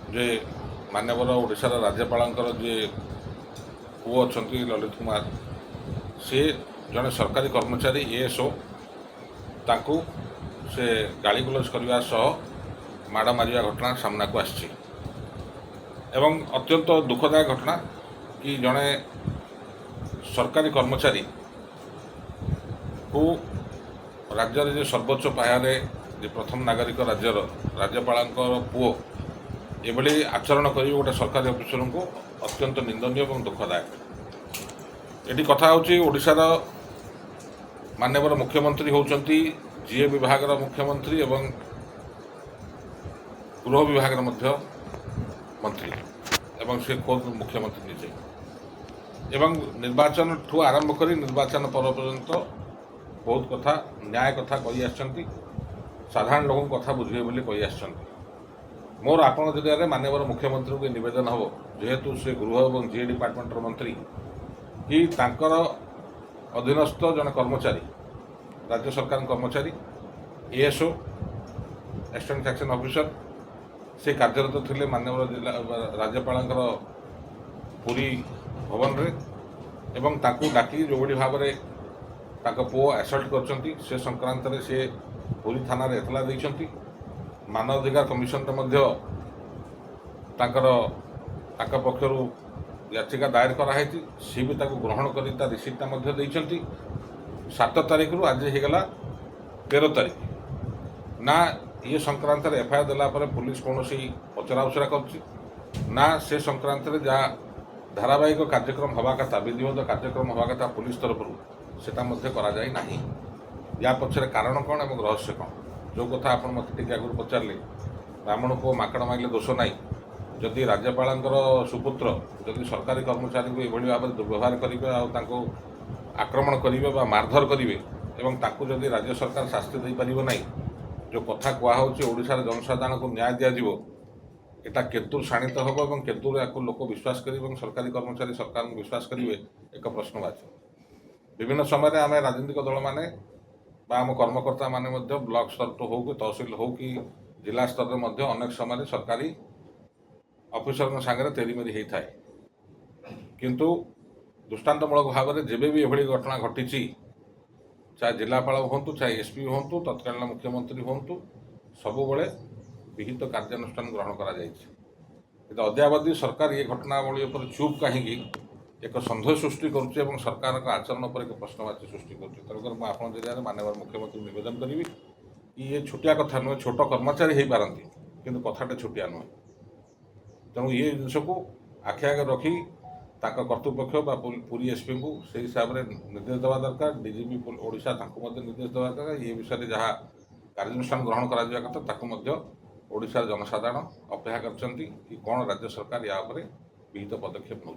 जे मान्यवर ओडिशार राज्यपाल जे पुओ अच्छा ललित कुमार सी जड़े सरकारी कर्मचारी एएसओ ताकू से गाली गुलज करने सह माड़ मारिया घटना सामना को आसी एवं अत्यंत दुखदायक घटना कि जड़े सरकारी कर्मचारी को राज्य जे सर्वोच्च पाहरे जे प्रथम नागरिक राज्यर राज्यपाल पुओ एभली आचरण कर गोटे सरकारी अफिसर को अत्यंत निंदनीय और दुखदायक। ये कथा ओडिशार माननीय मुख्यमंत्री होउचंती जीए विभाग मुख्यमंत्री एवं गृह विभाग मंत्री एवं से खुद मुख्यमंत्री निजे एवं निर्वाचन ठू आरंभ कर निर्वाचन पर पर्यंत बहुत कथा न्याय कथा कही आसछंती साधारण लोक कथा बुझे बोली कही आसछंती। मोर आपण जरिया माननीय मुख्यमंत्री को निवेदन हम जेहेतु से गृह और जीए डिपार्टमेंटर मंत्री कि तांकर अधीनस्थ जन कर्मचारी राज्य सरकार कर्मचारी एएसओ असिस्टेंट सेक्शन ऑफिसर से कार्यरत थे माननीय जिला राज्यपाल पुरी भवन रे एवं ताकू डाकी जोड़ी भाव में पुओ असल्ट कर संक्रांत रे से पुरी थाना रे एतला देइछंती। मानवाधिकार कमिशन पक्षर याचिका दायर कराई सी भी ग्रहण कर रिसीप्टा 7 तारीख रु आज होगला 13 तारीख ना ये संक्रांत एफआईआर देलापर पुलिस कौन पचरा उचरा कर से संक्रांत जहाँ धारावाहिक कार्यक्रम हवा कथा विधिवत कार्यक्रम हवा कथा पुलिस तरफ से करा जाए नहीं। या पछरे कारण कौन और रहस्य कौन जो कथा आप मत आगुरी पचारे ब्राह्मण पुओ माकड़ माइले दोष ना जदि राज्यपाल सुपुत्र जदि सरकारी कर्मचारी को यह भाव में दुर्व्यवहार करेंगे आक्रमण करेंगे मारधर करेंगे जदि राज्य सरकार शास्ति दे पार ना जो कथा कहुच्छे ओडिशार जनसाधारण को न्याय दिज्व एटा केतुर शाणित हम और केतुर या लोक विश्वास करेंगे सरकारी कर्मचारी सरकार को विश्वास करेंगे एक प्रश्नवाची। विभिन्न समय आम राजनीतिक दल मैंने आम कर्मकर्ता माने ब्लॉक स्तर तो हो कि तहसिल हो कि जिला स्तर में अनेक समय सरकारी अफिसर सागर तेरीमेरी होता है किंतु दृष्टान्तमूलक भाव में जब भी यह घटना घटी चाहे जिलापाल हूँ चाहे एसपी हूँ तत्कालीन मुख्यमंत्री हूँ सबु विहित कार्यानुष्ठान ग्रहण कर अद्यावधि सरकार ये घटनावली पर चुप कहीं एक सन्देह सृष्टि कर सरकार का आचरण पर एक प्रश्नवाची सृष्टि कर जरिए माननीय मुख्यमंत्री निवेदन करी कि ये छोटिया कथा नुहे छोट कर्मचारी हो पारती किंतु कथाटे छोटिया नुहे तेणु ये जिनस को आखि आगे रखी कर्तृपक्ष पुरी एसपी को से हिसाब से निर्देश देवा दरकार डीजीपी ओडिशा निर्देश देवा दरकार ये विषय में जहाँ कार्यानुष्ठान ग्रहण करा कथा ओडिशार जनसाधारण अपेक्षा करछंती कि कौन राज्य सरकार या विहित पदक्षेप नौ।